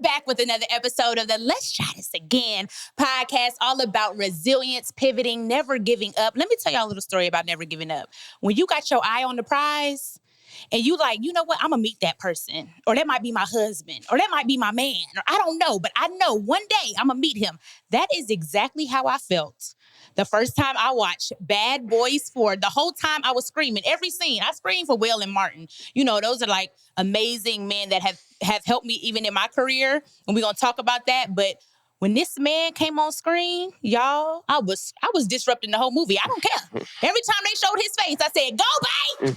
back with another episode of the Let's Try This Again podcast, all about resilience, pivoting, never giving up. Let me tell y'all a little story about never giving up. When you got your eye on the prize and you like, you know what, I'm going to meet that person, or that might be my husband, or that might be my man, or I don't know, but I know one day I'm going to meet him. That is exactly how I felt the first time I watched Bad Boys 4. The whole time I was screaming. Every scene, I screamed for Will and Martin. You know, those are like amazing men that have helped me even in my career. And we're going to talk about that. But when this man came on screen, y'all, I was disrupting the whole movie. I don't care. Every time they showed his face, I said, go, babe.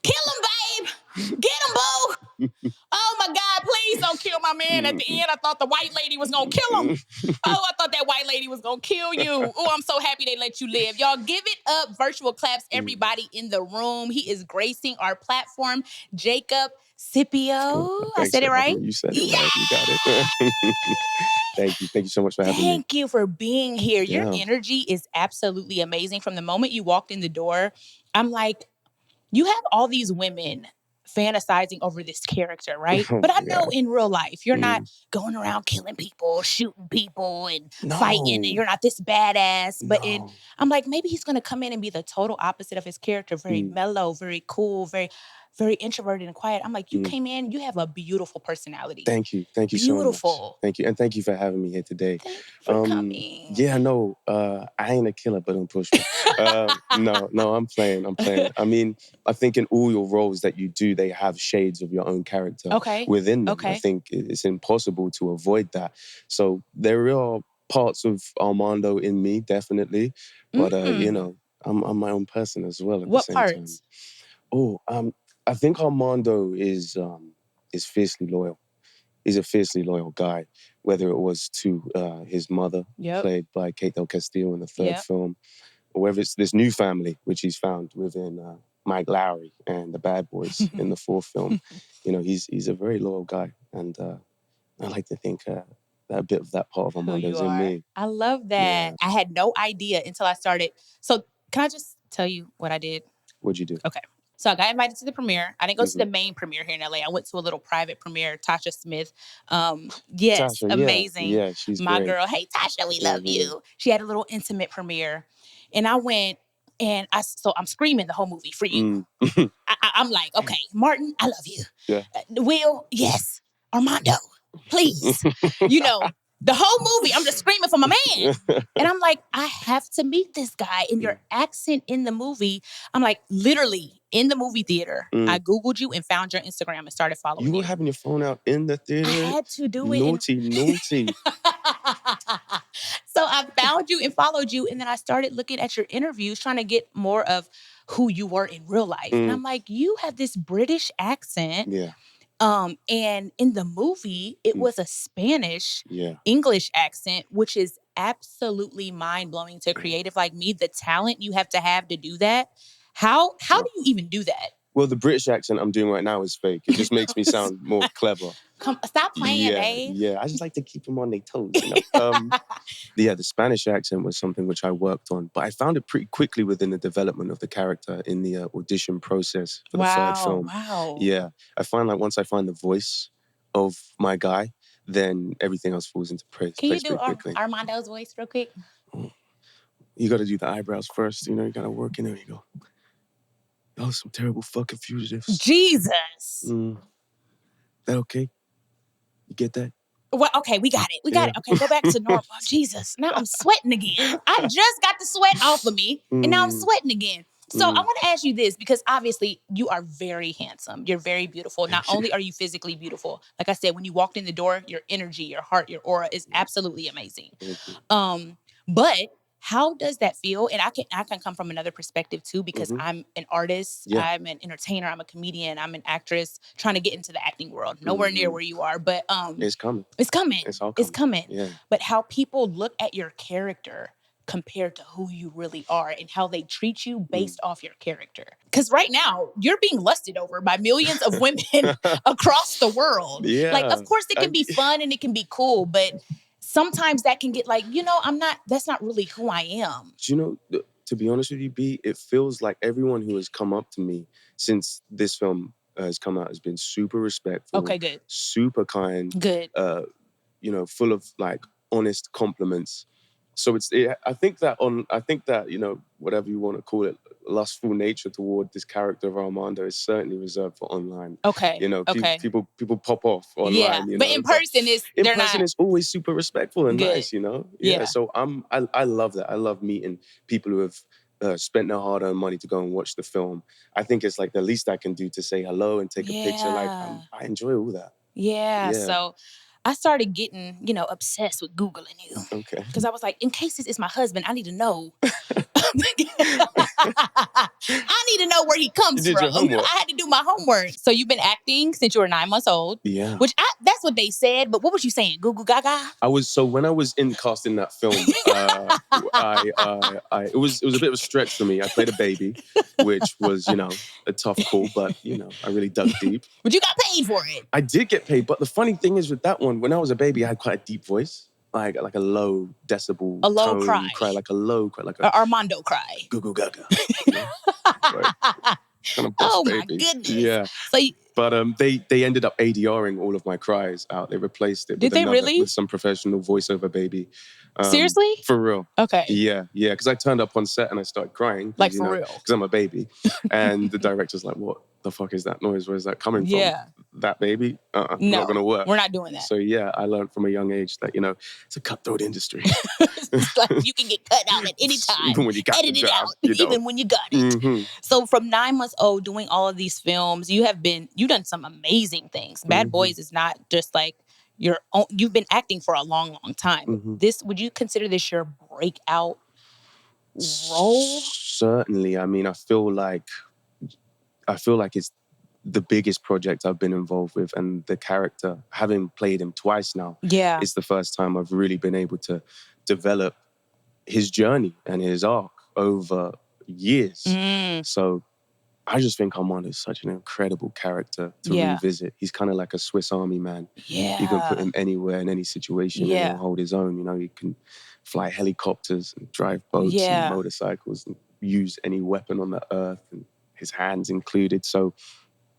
Kill him, babe. Get him, boo. Oh, my God, please don't kill my man. At the end, I thought the white lady was going to kill him. Oh, I thought that white lady was going to kill you. Oh, I'm so happy they let you live. Y'all, give it up. Virtual claps, everybody in the room. He is gracing our platform. Jacob Scipio. I said it right? You said it right. You got it. Thank you. Thank you so much for having me. Thank you for being here. Your energy is absolutely amazing. From the moment you walked in the door, I'm like, you have all these women fantasizing over this character, right? But I know in real life, you're not going around killing people, shooting people, and fighting, and you're not this badass. But I'm like, maybe he's going to come in and be the total opposite of his character. Very mellow, very cool, very, very introverted and quiet. I'm like, you came in, you have a beautiful personality. Thank you. Thank you so much. Thank you. And thank you for having me here today. Thank you for coming. Yeah, no, I ain't a killer, but don't push me. No, I'm playing. I mean, I think in all your roles that you do, they have shades of your own character within them. I think it's impossible to avoid that. So there are parts of Armando in me, definitely. But, you know, I'm my own person as well at the same time. Oh, I think Armando is fiercely loyal. He's a fiercely loyal guy, whether it was to his mother, played by Kate Del Castillo in the third film, or whether it's this new family, which he's found within Mike Lowry and the Bad Boys in the fourth film. You know, he's a very loyal guy. And I like to think that a bit of that part of Armando's in me. I love that. I had no idea until I started. So can I just tell you what I did? What'd you do? Okay. So I got invited to the premiere. I didn't go to the main premiere here in LA. I went to a little private premiere. Tasha Smith. Yes, Tasha, amazing. Yeah, she's my great. girl. Hey, Tasha, we love you. She had a little intimate premiere. And I went and I'm screaming the whole movie for you. I'm like, okay, Martin, I love you. Yeah. Will, yes. Armando, please. You know, the whole movie, I'm just screaming for my man. And I'm like, I have to meet this guy. And your accent in the movie, I'm like, literally in the movie theater, I Googled you and found your Instagram and started following you. You were having your phone out in the theater? I had to do it. Naughty. So I found you and followed you. And then I started looking at your interviews, trying to get more of who you were in real life. And I'm like, you have this British accent. Yeah. And in the movie, it was a Spanish English accent, which is absolutely mind-blowing to a creative like me. The talent you have to do that. How do you even do that? Well, the British accent I'm doing right now is fake. It just makes me sound more clever. Stop playing, babe. Yeah, I just like to keep them on their toes, you know? The Spanish accent was something which I worked on, but I found it pretty quickly within the development of the character in the audition process for the third film. Wow. Yeah, I find like once I find the voice of my guy, then everything else falls into place. Can you do Armando's voice real quick? You got to do the eyebrows first, you know, you got to work in there, you go. Oh, some terrible fucking fugitives. Jesus. That okay? You get that? Well, okay, we got it. We got it. Okay, go back to normal. Jesus, now I'm sweating again. I just got the sweat off of me, and now I'm sweating again. So I want to ask you this, because obviously you are very handsome. You're very beautiful. Not only are you physically beautiful, like I said, when you walked in the door, your energy, your heart, your aura is absolutely amazing. But how does that feel? And I can come from another perspective too, because I'm an artist, I'm an entertainer, I'm a comedian, I'm an actress trying to get into the acting world. Nowhere near where you are, but it's coming. It's coming. It's all coming. It's coming. Yeah. But how people look at your character compared to who you really are and how they treat you based off your character. Because right now, you're being lusted over by millions of women across the world. Yeah. Like, of course, it can be fun and it can be cool, but sometimes that can get like, that's not really who I am. You know, to be honest with you, B, it feels like everyone who has come up to me since this film has come out has been super respectful. Okay, good. Super kind. Good. full of like honest compliments. So I think that whatever you want to call it, lustful nature toward this character of Armando is certainly reserved for online. Okay. People pop off online. But in person it's always super respectful and good. nice. Yeah. So I love that. I love meeting people who have spent their hard-earned money to go and watch the film. I think it's like the least I can do to say hello and take a picture. Like I enjoy all that. Yeah. So I started getting, obsessed with Googling you. Okay. Because I was like, in case this is my husband, I need to know. I need to know where he comes from. Your homework. I had to do my homework. So you've been acting since you were 9 months old. Yeah. Which that's what they said. But what was you saying? Goo goo gaga? When I was casting that film, it was a bit of a stretch for me. I played a baby, which was, a tough call, but I really dug deep. But you got paid for it. I did get paid, but the funny thing is with that one, when I was a baby, I had quite a deep voice. Like a low decibel, a low tone, cry, like a low cry, like a Armando cry. Goo goo gaga. Right. Kind of boss baby. My goodness. Yeah. So but they ended up ADRing all of my cries out. They replaced it with some professional voiceover baby. Seriously? For real. Okay. Yeah. Because I turned up on set and I started crying. Like for real? Because I'm a baby. And the director's like, what the fuck is that noise? Where's that coming from? That baby? No, not going to work. We're not doing that. So yeah, I learned from a young age that, it's a cutthroat industry. It's like you can get cut out at any time. Even when you got Edit the it job, out. Even when you got it. Mm-hmm. So from 9 months old, doing all of these films, you've done some amazing things. Bad Boys is not just like your own. You've been acting for a long, long time. Mm-hmm. Would you consider this your breakout role? Certainly. I mean, I feel like it's the biggest project I've been involved with, and the character, having played him twice now, is the first time I've really been able to develop his journey and his arc over years. So I just think Armando is such an incredible character to revisit. He's kind of like a Swiss Army man. Yeah. You can put him anywhere in any situation and he'll hold his own. He can fly helicopters and drive boats and motorcycles and use any weapon on the earth, and his hands included. So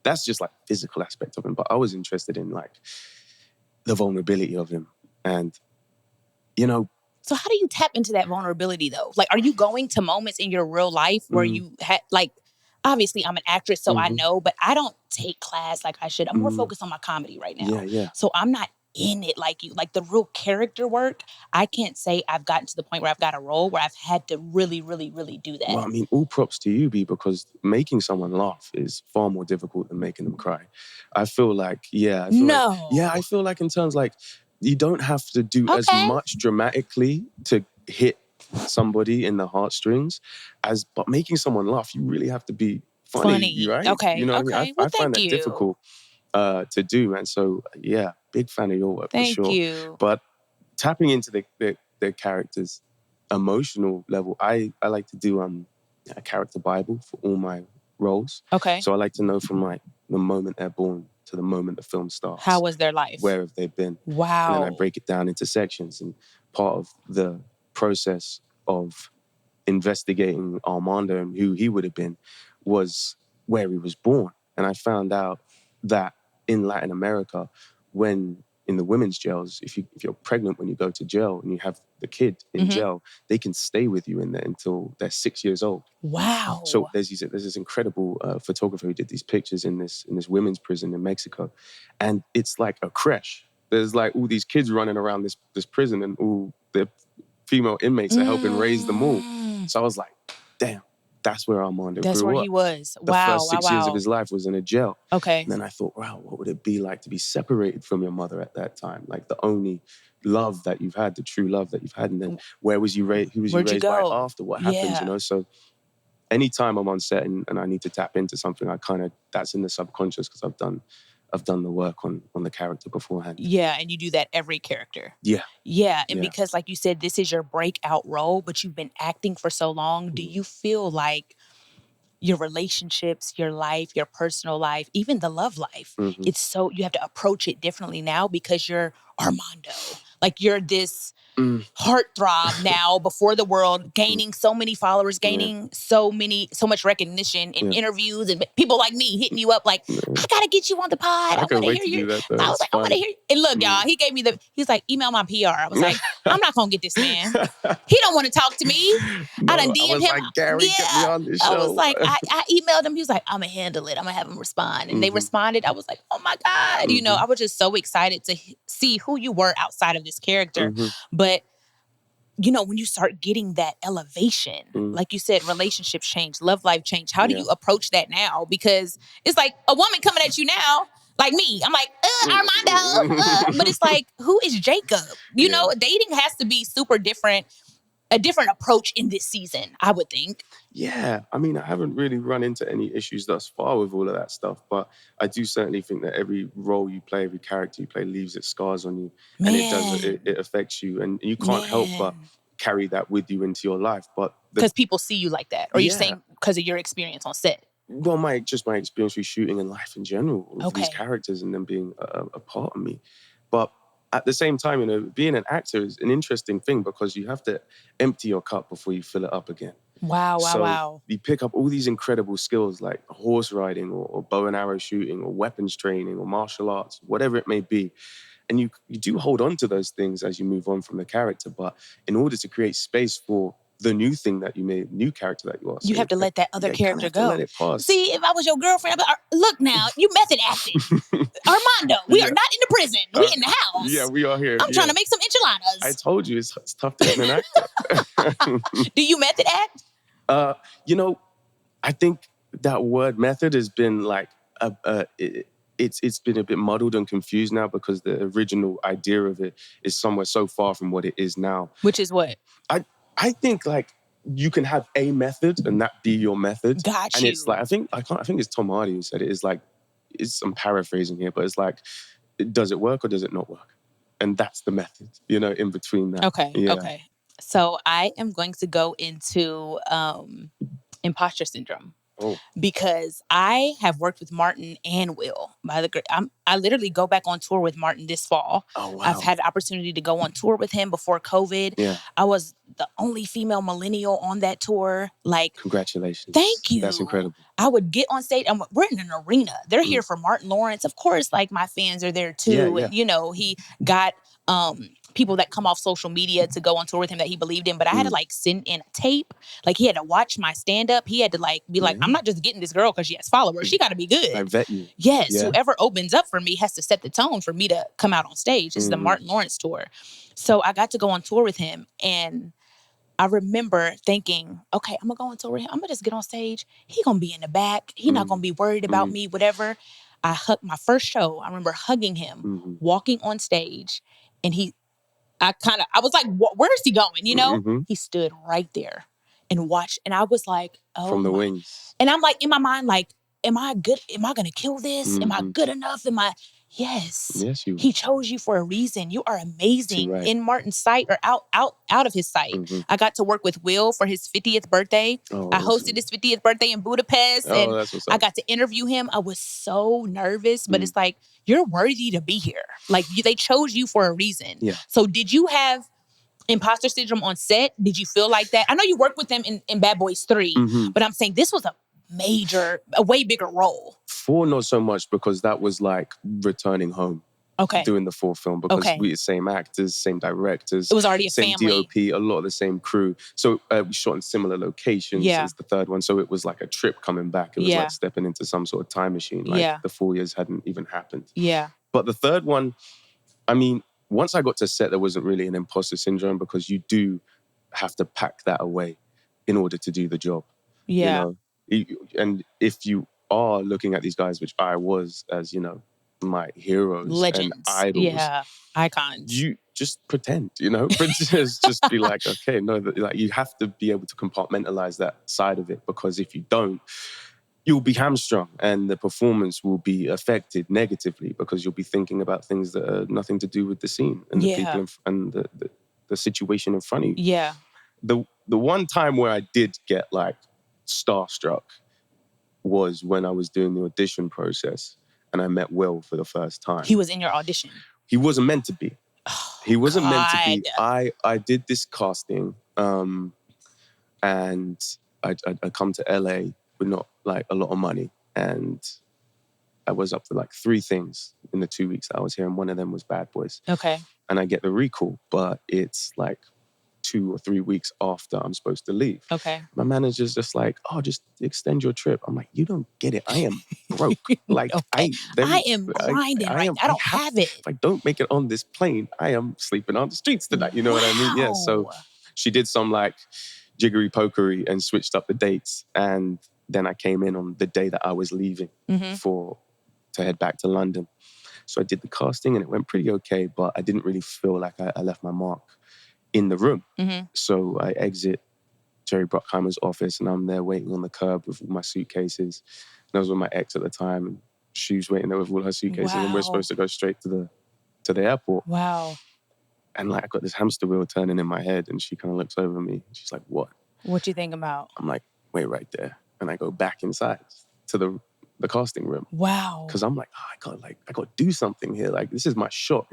that's just like physical aspect of him. But I was interested in like the vulnerability of him. And, So how do you tap into that vulnerability though? Like, are you going to moments in your real life where you had like, obviously I'm an actress, so I know, but I don't take class like I should. I'm more focused on my comedy right now. Yeah. So I'm not in it like you. Like the real character work, I can't say I've gotten to the point where I've got a role where I've had to really, really, really do that. Well, I mean, all props to you, B, because making someone laugh is far more difficult than making them cry. I feel like, I feel like in terms like, you don't have to do as much dramatically to hit somebody in the heartstrings but making someone laugh, you really have to be funny. Right? Okay. You know what I mean? I find that difficult to do. And so, big fan of your work for sure. Thank you. But tapping into the character's emotional level, I like to do a character Bible for all my roles. Okay. So I like to know from like the moment they're born to the moment the film starts. How was their life? Where have they been? Wow. And then I break it down into sections. And part of the process of investigating Armando and who he would have been was where he was born. And I found out that in Latin America, when in the women's jails, if you're pregnant when you go to jail and you have the kid in jail, they can stay with you in there until they're 6 years old. Wow. So there's this incredible photographer who did these pictures in this women's prison in Mexico. And it's like a creche. There's like all these kids running around this prison, and all the female inmates are helping raise them all. So I was like, damn, that's where Armando grew up. That's where he was. The first 6 years of his life was in a jail. Okay. And then I thought, wow, what would it be like to be separated from your mother at that time? Like the only love that you've had, the true love that you've had. And then where was you raised? Who was you raised by after? What happens, So anytime I'm on set and I need to tap into something, that's in the subconscious because I've done the work on the character beforehand. Yeah, and you do that every character. Yeah. Yeah, and because like you said, this is your breakout role, but you've been acting for so long. Do you feel like your relationships, your life, your personal life, even the love life, you have to approach it differently now because you're Armando? Like you're this heartthrob now before the world, gaining so many followers, gaining so much recognition in interviews, and people like me hitting you up like, I gotta get you on the pod. I want to hear you. I was like, I want to hear you. And look, y'all, he gave me he's like, email my PR. I was like, I'm not gonna get this man. He don't want to talk to me. No, I done DM'd him. Like, Gary, get me on this show. I was like, I emailed him. He was like, I'm gonna handle it. I'm gonna have him respond. And they responded. I was like, oh my God. You know, I was just so excited to see who you were outside of this character. But you know, when you start getting that elevation, like you said, relationships change, love life change. How do you approach that now? Because it's like a woman coming at you now, like me. I'm like, Armando. But it's like, who is Jacob? You know, dating has to be super different, a different approach in this season, I would think. Yeah. I mean, I haven't really run into any issues thus far with all of that stuff, but I do certainly think that every role you play, every character you play leaves its scars on you. Man. And it affects you. And you can't help but carry that with you into your life. But because people see you like that, or you're saying because of your experience on set? Well, my experience with shooting and life in general, of these characters and them being a part of me. But at the same time, you know, being an actor is an interesting thing because you have to empty your cup before you fill it up again. Wow. You pick up all these incredible skills like horse riding or bow and arrow shooting or weapons training or martial arts, whatever it may be. And you do hold on to those things as you move on from the character. But in order to create space for the new thing that you made, new character that you are, you have to let that other character go. Let it pass. See, if I was your girlfriend, I'd be, look now, you method acting. Armando, we are not in the prison. We in the house. Yeah, we are here. I'm trying to make some enchiladas. I told you, it's tough to get an actor. Do you method act? You know, I think that word method has been like, it's been a bit muddled and confused now because the original idea of it is somewhere so far from what it is now. Which is what? I think like you can have a method and that be your method. Got you. And it's like, I think it's Tom Hardy who said it. It's like, I'm paraphrasing here, but it's like, does it work or does it not work? And that's the method, you know, in between that. Okay. So I am going to go into imposter syndrome. Because I have worked with Martin and Will. I literally go back on tour with Martin this fall. Oh, wow. I've had the opportunity to go on tour with him before COVID. Yeah. I was the only female millennial on that tour. Like, congratulations. Thank you. That's incredible. I would get on stage and we're in an arena. They're here for Martin Lawrence. Of course, like my fans are there too. Yeah. And you know, he got people that come off social media to go on tour with him that he believed in. But I had to like send in a tape. Like he had to watch my stand up. He had to like be like, I'm not just getting this girl because she has followers. She got to be good. I vet you. Yes. Whoever opens up for me has to set the tone for me to come out on stage. This is the Martin Lawrence tour. So I got to go on tour with him. And I remember thinking, okay, I'm going to go on tour with him. I'm going to just get on stage. He going to be in the back. He not going to be worried about me, whatever. I hugged my first show. I remember hugging him, walking on stage. And I was like, where is he going? You know, he stood right there and watched. And I was like, oh, from the wings. And I'm like, in my mind, like, am I good? Am I going to kill this? Am I good enough? Yes. Yes, you. He chose you for a reason. You are amazing in Martin's sight or out of his sight. I got to work with Will for his 50th birthday. I hosted his 50th birthday in Budapest. And that's what's up. I got to interview him. I was so nervous, but it's like, you're worthy to be here. Like they chose you for a reason. Yeah. So did you have imposter syndrome on set? Did you feel like that? I know you worked with him in Bad Boys 3, but I'm saying this was a way bigger role. 4, not so much because that was like returning home. Okay. Doing the 4th film because we the same actors, same directors. It was already a same family. DOP, a lot of the same crew. So we shot in similar locations as the 3rd one. So it was like a trip coming back. It was like stepping into some sort of time machine. Like the 4 years hadn't even happened. Yeah. But the 3rd one, I mean, once I got to set, there wasn't really an imposter syndrome because you do have to pack that away in order to do the job. Yeah. You know? And if you are looking at these guys, which I was as, you know, my heroes legends and idols, icons, you just pretend, you know, just be like, okay, no, like you have to be able to compartmentalize that side of it because if you don't, you'll be hamstrung and the performance will be affected negatively because you'll be thinking about things that are nothing to do with the scene and the people and the situation in front of you. Yeah. The one time where I did get like starstruck was when I was doing the audition process and I met Will for the first time. He was in your audition? He wasn't meant to be. He wasn't meant to be. I did this casting, and I come to LA with not like a lot of money, and I was up for like 3 things in the 2 weeks that I was here, and one of them was Bad Boys. Okay. And I get the recall, but it's like 2 or 3 weeks after I'm supposed to leave. Okay. My manager's just like, oh, just extend your trip. I'm like, you don't get it. I am broke. Like, okay. I am grinding I don't have it. If I don't make it on this plane, I am sleeping on the streets tonight. You know what I mean? Yeah. So she did some like jiggery pokery and switched up the dates. And then I came in on the day that I was leaving to head back to London. So I did the casting and it went pretty okay, but I didn't really feel like I left my mark in the room. So I exit Jerry Bruckheimer's office and I'm there waiting on the curb with all my suitcases. And I was with my ex at the time and she was waiting there with all her suitcases and we're supposed to go straight to the airport. Wow. And like I got this hamster wheel turning in my head and she kind of looks over me and she's like, what? What you think about? I'm like, wait right there. And I go back inside to the casting room. Wow. Because I'm like, I got to do something here. Like, this is my shot.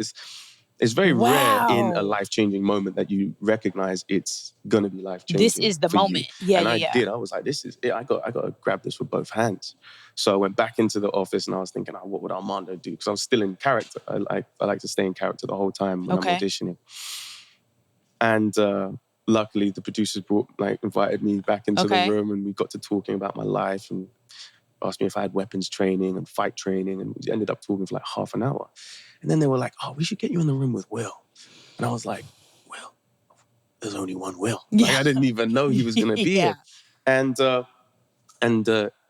It's very rare in a life-changing moment that you recognize it's going to be life-changing. This is the moment. Yeah, and I did. I was like, this is it. I got to grab this with both hands. So I went back into the office and I was thinking, what would Armando do? Because I was still in character. I like to stay in character the whole time when I'm auditioning. And luckily, the producers invited me back into the room and we got to talking about my life and asked me if I had weapons training and fight training, and we ended up talking for like half an hour. And then they were like, oh, we should get you in the room with Will. And I was like, Will? There's only one Will. Like, I didn't even know he was going to be here. And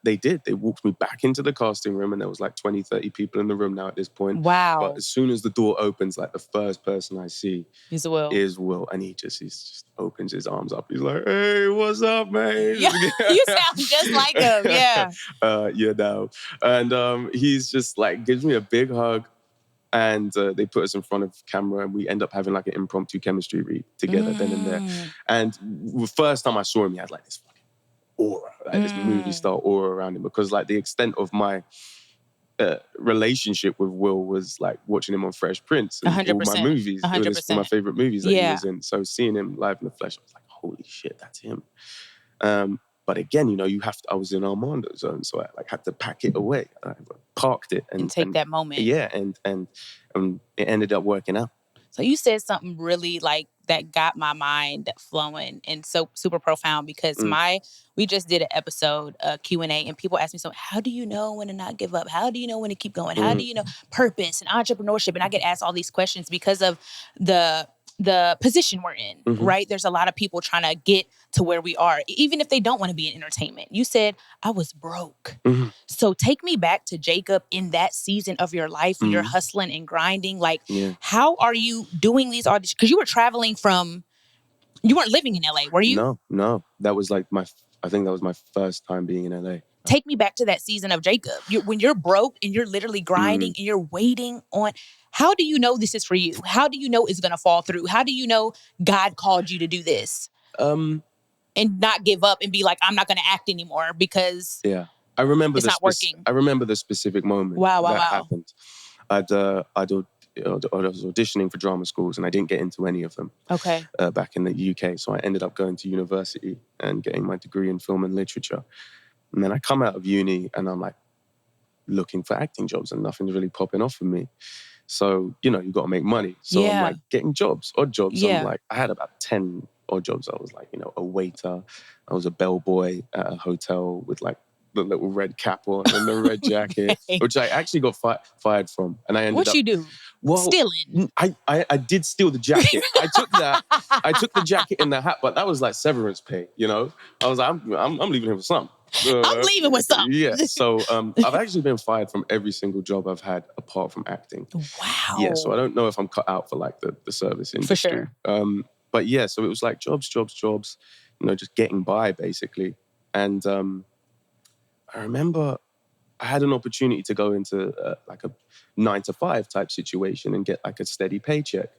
they did. They walked me back into the casting room and there was like 20, 30 people in the room now at this point. Wow. But as soon as the door opens, like the first person I see is Will. And he just opens his arms up. He's like, hey, what's up, man? Yeah, you sound just like him. Yeah. You know. And he's just like, gives me a big hug. And they put us in front of camera and we end up having like an impromptu chemistry read together then and there. And the first time I saw him, he had like this fucking aura, like this movie star aura around him, because like the extent of my relationship with Will was like watching him on Fresh Prince and 100%, all my movies. 100%. It was one of my favorite movies that he was in. So seeing him live in the flesh, I was like, holy shit, that's him. But again, you know, I was in Armando zone, so I like had to pack it away. I parked it and take that moment. Yeah, and it ended up working out. So you said something really like that got my mind flowing and so super profound, because we just did an episode, Q&A, and people ask me, so how do you know when to not give up? How do you know when to keep going? How do you know purpose and entrepreneurship? And I get asked all these questions because of the position we're in, right? There's a lot of people trying to get to where we are, even if they don't want to be in entertainment. You said, I was broke. So take me back to Jacob in that season of your life when you're hustling and grinding. Like, how are you doing these auditions? Because you were traveling you weren't living in LA, were you? No. That was like I think that was my first time being in LA. Take me back to that season of Jacob. When you're broke and you're literally grinding and you're waiting on, how do you know this is for you? How do you know it's going to fall through? How do you know God called you to do this? And not give up and be like, I'm not going to act anymore because I remember it's not working. I remember the specific moment that happened. I was auditioning for drama schools and I didn't get into any of them back in the UK. So I ended up going to university and getting my degree in film and literature. And then I come out of uni and I'm like looking for acting jobs and nothing's really popping off for me. So, you know, you got to make money. So I'm like getting odd jobs. I'm like, I had about 10 odd jobs. I was like, you know, a waiter. I was a bellboy at a hotel with like the little red cap on and the red jacket, which I actually got fired from. And I ended up... What you do? Well, stealing. I did steal the jacket. I took that. I took the jacket and the hat, but that was like severance pay, you know? I was like, I'm leaving here for something. I'm leaving with something. Yeah. So I've actually been fired from every single job I've had apart from acting. Wow. Yeah. So I don't know if I'm cut out for like the service industry. For sure. But yeah, so it was like jobs, you know, just getting by basically. And I remember I had an opportunity to go into like a 9-to-5 type situation and get like a steady paycheck.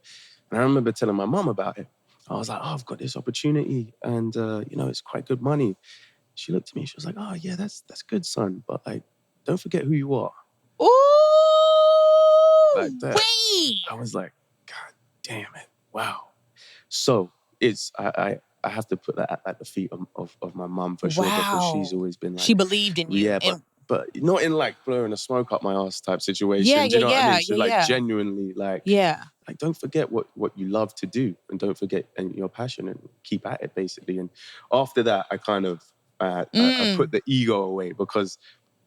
And I remember telling my mom about it. I was like, I've got this opportunity and, you know, it's quite good money. She looked at me, she was like, oh yeah, that's good, son. But like, don't forget who you are. Ooh, like that. wait. I was like, God Damn it. Wow. So it's, I have to put that at the feet of my mum for sure, because she's always been like... She believed in you. Yeah, but not in like blowing a smoke up my ass type situation. Do you know what I mean? So genuinely like don't forget what you love to do, and don't forget and your passion, and keep at it basically. And after that, I kind of I put the ego away, because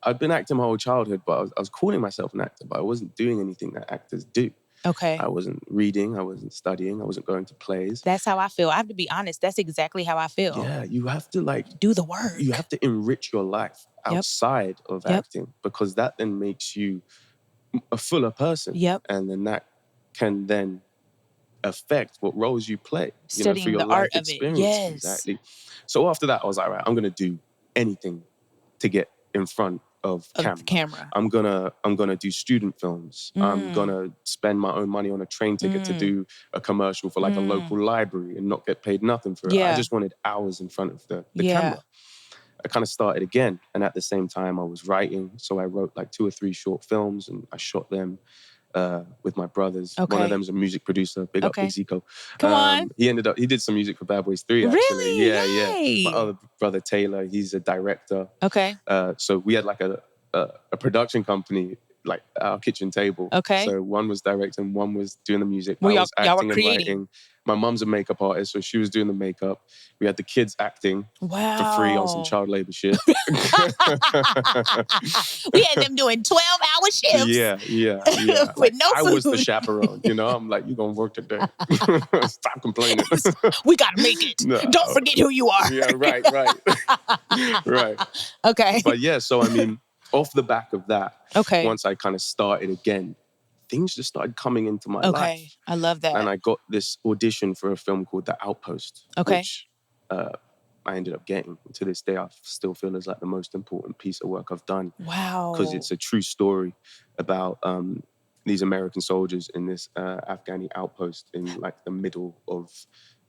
I'd been acting my whole childhood, but I was calling myself an actor, but I wasn't doing anything that actors do. Okay. I wasn't reading, I wasn't studying, I wasn't going to plays. That's how I feel. I have to be honest. That's exactly how I feel. Yeah, you have to like... do the work. You have to enrich your life outside of acting, because that then makes you a fuller person. And then that can then affect what roles you play. Studying for your the life art experience. of it. Yes. Exactly. So after that, I was like, right, I'm gonna do anything to get in front of camera. I'm gonna do student films. I'm gonna spend my own money on a train ticket to do a commercial for like a local library and not get paid nothing for it. I just wanted hours in front of the camera. I kind of started again, and at the same time I was writing. So I wrote like 2 or 3 short films, and I shot them with my brothers. One of them's a music producer. Big up Big Zico. Come on. He did some music for Bad Boys 3 actually. Really? Yeah, Yay. yeah. My other brother Taylor, he's a director. Okay. So we had like a production company, like at our kitchen table. Okay. So one was directing, one was doing the music. Well, I was acting were and writing. My mom's a makeup artist, so she was doing the makeup. We had the kids acting for free on some child labor shit. We had them doing 12-hour shifts. Yeah. With no food. I was the chaperon, I'm like, you gonna work today. Stop complaining. We gotta make it. No. Don't forget who you are. Yeah, right. Right. Okay. But yeah, so I mean, off the back of that, once I kind of started again, things just started coming into my life. I love that. And I got this audition for a film called The Outpost, which I ended up getting. To this day, I still feel is like the most important piece of work I've done. Wow. Because it's a true story about these American soldiers in this Afghani outpost in like the middle of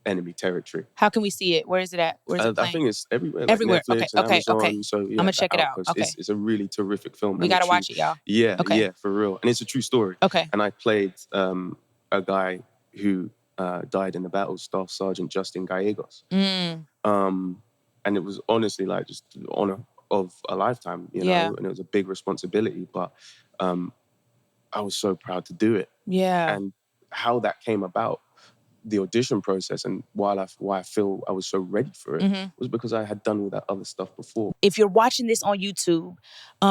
enemy territory. How can we see it? Where is it at? Where's it playing? I think it's everywhere. Like Everywhere. Netflix and Amazon. So yeah, I'm gonna check it out. Okay. It's a really terrific film. We gotta watch it, y'all. Yeah, for real. And it's a true story. Okay. And I played a guy who died in the battle, Staff Sergeant Justin Gallegos. And it was honestly like just the honor of a lifetime, know, and it was a big responsibility, but I was so proud to do it. Yeah. And how that came about, the audition process, and why I feel I was so ready for it was because I had done all that other stuff before. If you're watching this on YouTube,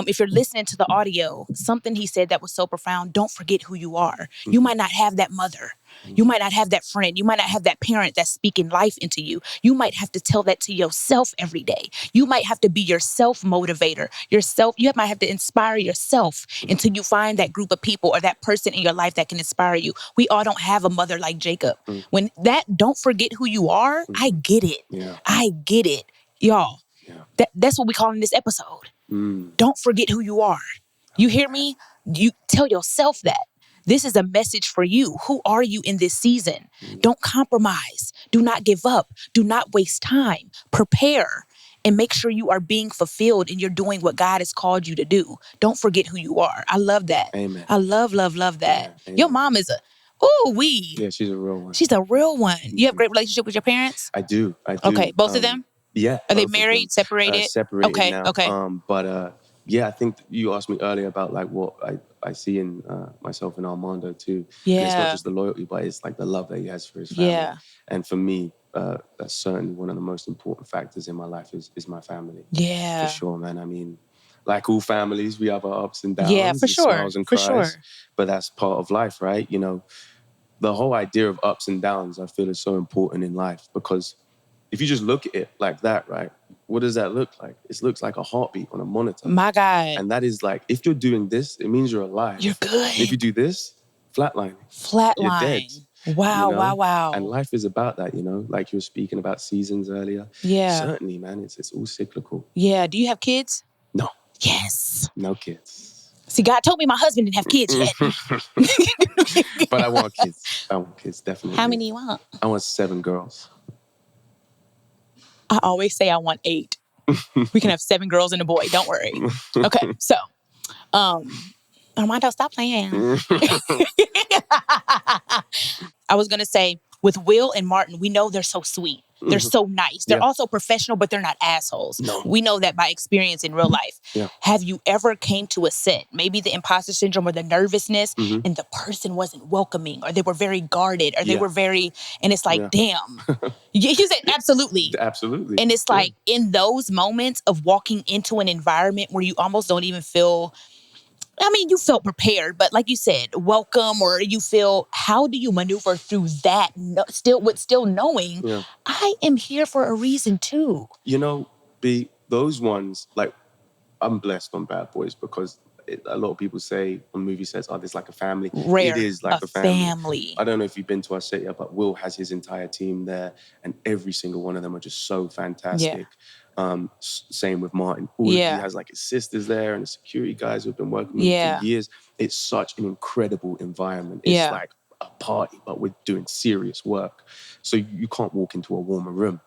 if you're listening to the audio, something he said that was so profound, don't forget who you are. You might not have that mother. You might not have that friend. You might not have that parent that's speaking life into you. You might have to tell that to yourself every day. You might have to be your self-motivator. You might have to inspire yourself until you find that group of people or that person in your life that can inspire you. We all don't have a mother like Jacob. When that don't forget who you are, I get it. Yeah. I get it. Y'all, that's what we call in this episode. Don't forget who you are. You hear me? You tell yourself that. This is a message for you. Who are you in this season? Don't compromise. Do not give up. Do not waste time. Prepare and make sure you are being fulfilled and you're doing what God has called you to do. Don't forget who you are. I love that. Amen. I love that. Yeah, your mom is Yeah, she's a real one. She's a real one. You have a great relationship with your parents? I do. Okay, both of them? Yeah. Are they married, separated? Separated now. Okay. But yeah, I think you asked me earlier about like what I see in myself in Armando too. Yeah. And it's not just the loyalty, but it's like the love that he has for his family. Yeah. And for me, that's certainly one of the most important factors in my life is my family. Yeah. For sure, man. I mean, like all families, we have our ups and downs. Yeah, for sure. Smiles and cries. But that's part of life, right? The whole idea of ups and downs, I feel, is so important in life because if you just look at it like that, right, what does that look like? It looks like a heartbeat on a monitor. My God. And that is like, if you're doing this, it means you're alive. You're good. And if you do this, flatline. You're dead. Wow. And life is about that, like you were speaking about seasons earlier. Yeah. Certainly, man, it's all cyclical. Yeah. Do you have kids? No. Yes. No kids. See, God told me my husband didn't have kids yet. But I want kids, definitely. How many you want? I want 7 girls. I always say I want 8. We can have 7 girls and a boy. Don't worry. Okay, so, Armando, stop playing. I was going to say, with Will and Martin, we know they're so sweet. They're so nice. They're also professional, but they're not assholes. No. We know that by experience in real life. Yeah. Have you ever came to a set, maybe the imposter syndrome or the nervousness, and the person wasn't welcoming, or they were very guarded, or they were very, and it's like, damn. You said absolutely. Absolutely. And it's like in those moments of walking into an environment where you almost don't even feel, I mean, you felt prepared, but like you said, welcome, or you feel, how do you maneuver through that still knowing I am here for a reason too? You know, those ones, like, I'm blessed on Bad Boys because a lot of people say on movie sets, oh, there's like a family. Rare. It is like a family. I don't know if you've been to our set yet, but Will has his entire team there, and every single one of them are just so fantastic. Same with Martin. He has like his sisters there and the security guys who've been working with him for years. It's such an incredible environment. It's like a party, but we're doing serious work. So you can't walk into a warmer room.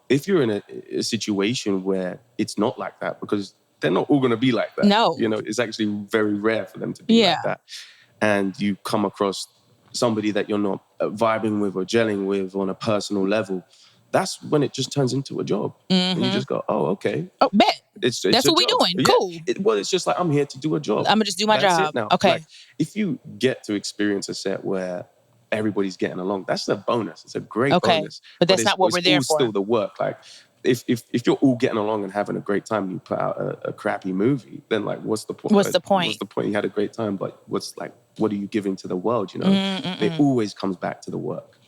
If you're in a situation where it's not like that, because they're not all going to be like that. No. You know, it's actually very rare for them to be like that. And you come across somebody that you're not vibing with or gelling with on a personal level, that's when it just turns into a job. And you just go, oh, okay. Oh, bet. It's that's what we're doing. Yeah. Cool. It's just like, I'm here to do a job. I'm going to just do my job. It now. Okay. Like, if you get to experience a set where everybody's getting along, that's a bonus. It's a great bonus. But that's not what we're there for. It's still the work. Like, if you're all getting along and having a great time and you put out a crappy movie, then like, what's the point? What's the point? What's the point? You had a great time, but what are you giving to the world, you know? It always comes back to the work.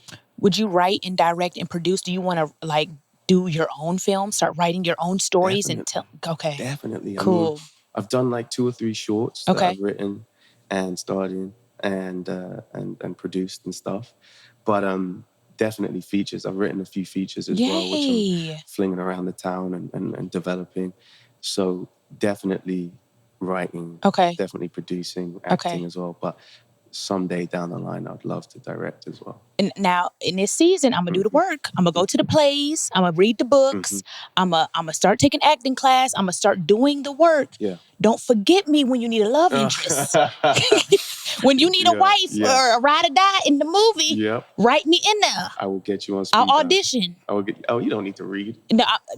Would you write and direct and produce? Do you want to like do your own film, start writing your own stories? Definitely. And tell? Okay. Definitely. Cool. I mean, I've done like 2 or 3 shorts that I've written and starred in and produced and stuff. But definitely features. I've written a few features as well, which I'm flinging around the town and developing. So definitely writing, definitely producing, acting as well. But someday down the line, I'd love to direct as well. And now in this season, I'm gonna do the work. I'm gonna go to the plays. I'm gonna read the books. I'm gonna start taking acting class. I'm gonna start doing the work. Yeah. Don't forget me when you need a love interest. When you need a wife or a ride or die in the movie, write me in there. I will get you on speed. I'll audition. You don't need to read.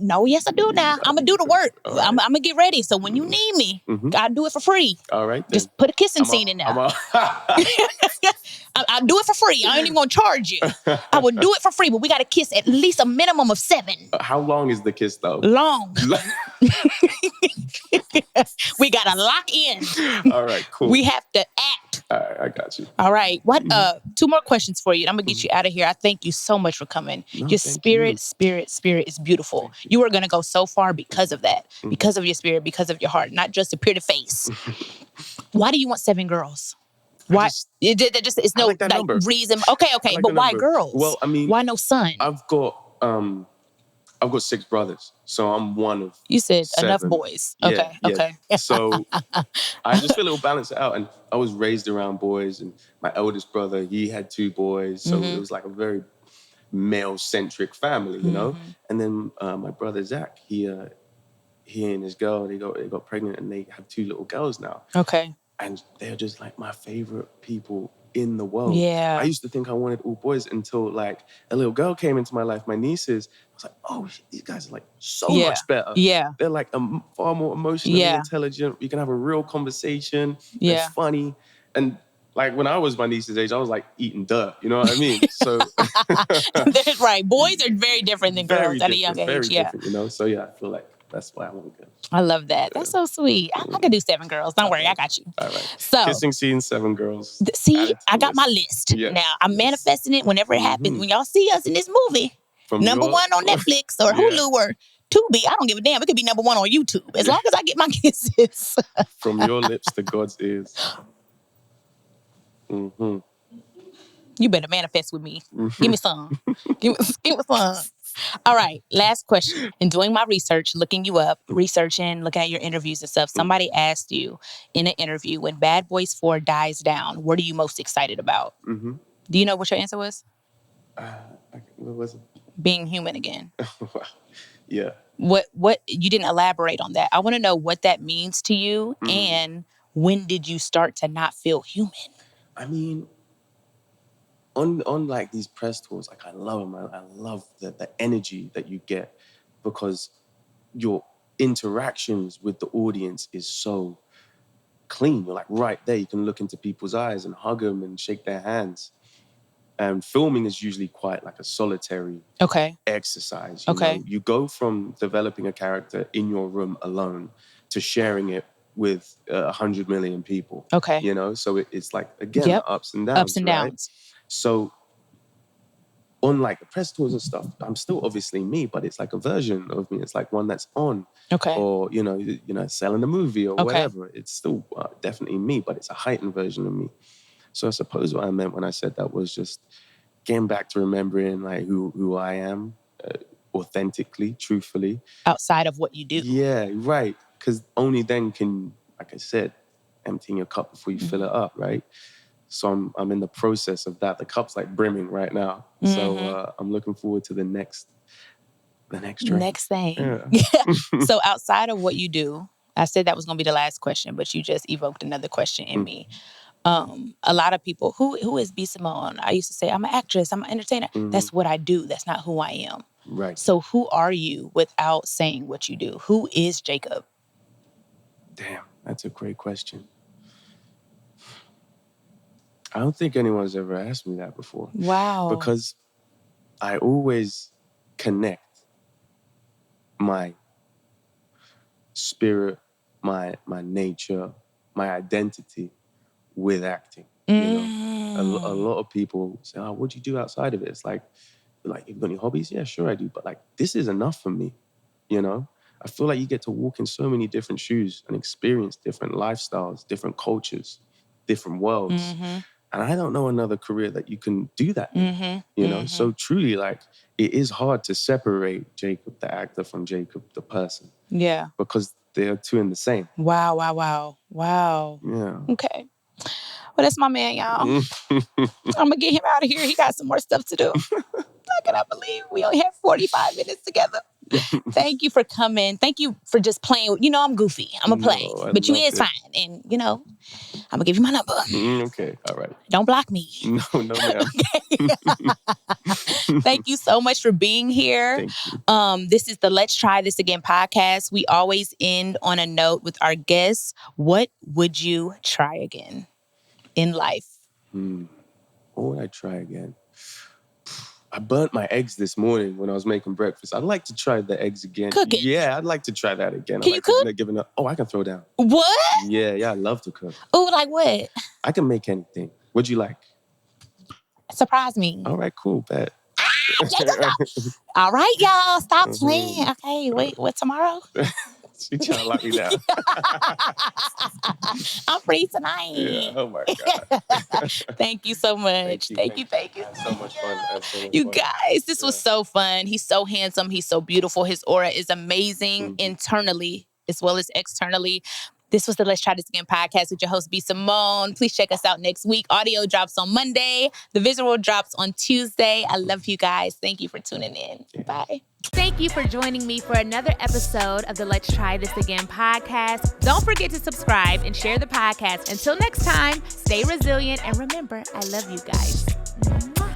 No, yes, I do now. I'm going to do the work. Right. I'm going to get ready. So when you need me, I'll do it for free. All right. Then. Just put a kissing scene in there. I'll do it for free. I ain't even going to charge you. I will do it for free, but we got to kiss at least a minimum of 7. How long is the kiss, though? Long. We got to lock in. All right, cool. We have to act. All right, I got you. All right. What? 2 more questions for you. I'm going to get you out of here. I thank you so much for coming. Your spirit is beautiful. You are going to go so far because of that, because of your spirit, because of your heart, not just a pretty face. Why do you want 7 girls? Why? It's no like reason. Okay. Like but why girls? Well, I mean, why no son? I've got 6 brothers, so I'm one of. You said 7. Enough boys. Okay. So I just feel it'll balance it out. And I was raised around boys, and my eldest brother, he had 2 boys, so it was like a very male-centric family, you know. And then my brother Zach, he and his girl, they got pregnant, and they have 2 little girls now. Okay. And they're just like my favorite people in the world. Yeah. I used to think I wanted all boys until like a little girl came into my life, my nieces. I was like, oh, these guys are like so much better. Yeah. They're like far more emotionally intelligent. You can have a real conversation. Yeah. They're funny. And like when I was my niece's age, I was like eating dirt. You know what I mean? So right. Boys are very different than girls at a young age. Very different, you know? So yeah, I feel like that's why I want to go. I love that. That's so sweet. I can do 7 girls. Don't worry, I got you. All right. So kissing scene, 7 girls. See, I got my list. Yeah. Now I'm manifesting it whenever it happens. When y'all see us in this movie, number 1 on Netflix or Hulu or Tubi, I don't give a damn. It could be number 1 on YouTube as long as I get my kisses. From your lips to God's ears. You better manifest with me. Give me some. Give me some. All right, last question. In doing my research, looking you up, researching, looking at your interviews and stuff, somebody asked you in an interview, when Bad Boys 4 dies down, what are you most excited about? Do you know what your answer was? What was it? Being human again. Yeah. What you didn't elaborate on that. I want to know what that means to you and when did you start to not feel human? I mean, on like these press tours, like I love them. I love the energy that you get because your interactions with the audience is so clean. You're like right there. You can look into people's eyes and hug them and shake their hands. And filming is usually quite like a solitary exercise. You know, you go from developing a character in your room alone to sharing it with 100 million people. You know, so it's like, again, ups and downs, right? So on like the press tours and stuff, I'm still obviously me, but it's like a version of me. It's like one that's on, or you know, selling a movie or whatever. It's still definitely me, but it's a heightened version of me. So I suppose what I meant when I said that was just getting back to remembering like who I am, authentically, truthfully, outside of what you do. Yeah, right. Because only then can, like I said, emptying your cup before you fill it up, right? So I'm in the process of that. The cup's like brimming right now. So I'm looking forward to the next drink. Next thing. Yeah. So outside of what you do, I said that was going to be the last question, but you just evoked another question in me. A lot of people, who is b.simone? I used to say, I'm an actress, I'm an entertainer. That's what I do. That's not who I am. Right. So who are you without saying what you do? Who is Jacob? Damn, that's a great question. I don't think anyone's ever asked me that before. Wow. Because I always connect my spirit, my nature, my identity with acting. You know, a lot of people say, "Oh, what do you do outside of it?" It's like, you've got any hobbies? Yeah, sure I do. But like, this is enough for me. You know, I feel like you get to walk in so many different shoes and experience different lifestyles, different cultures, different worlds. And I don't know another career that you can do that in, you know? So truly, like, it is hard to separate Jacob, the actor, from Jacob, the person. Yeah. Because they are two in the same. Wow. Yeah. Okay. Well, that's my man, y'all. I'm going to get him out of here. He got some more stuff to do. I cannot believe we only had 45 minutes together. Thank you for coming. Thank you for just playing. You know, I'm goofy. I'm going to play. But you is fine. And, you know, I'm going to give you my number. Okay. All right. Don't block me. No, ma'am. Thank you so much for being here. Thank you. This is the Let's Try This Again podcast. We always end on a note with our guests. What would you try again in life? What would I try again? I burnt my eggs this morning when I was making breakfast. I'd like to try the eggs again. Cook it. Yeah, I'd like to try that again. Can you cook? I can throw down. What? Yeah, I love to cook. Oh, like what? I can make anything. What'd you like? Surprise me. All right, cool, bet. All right, y'all, stop playing. Okay, wait, what, tomorrow? She trying to lock me down. I'm free tonight. Yeah, oh my God. Thank you so much. Thank you. So much fun. You guys, this was so fun. He's so handsome. He's so beautiful. His aura is amazing internally as well as externally. This was the Let's Try This Again podcast with your host, b.simone. Please check us out next week. Audio drops on Monday. The visual drops on Tuesday. I love you guys. Thank you for tuning in. Yeah. Bye. Thank you for joining me for another episode of the Let's Try This Again podcast. Don't forget to subscribe and share the podcast. Until next time, stay resilient and remember, I love you guys.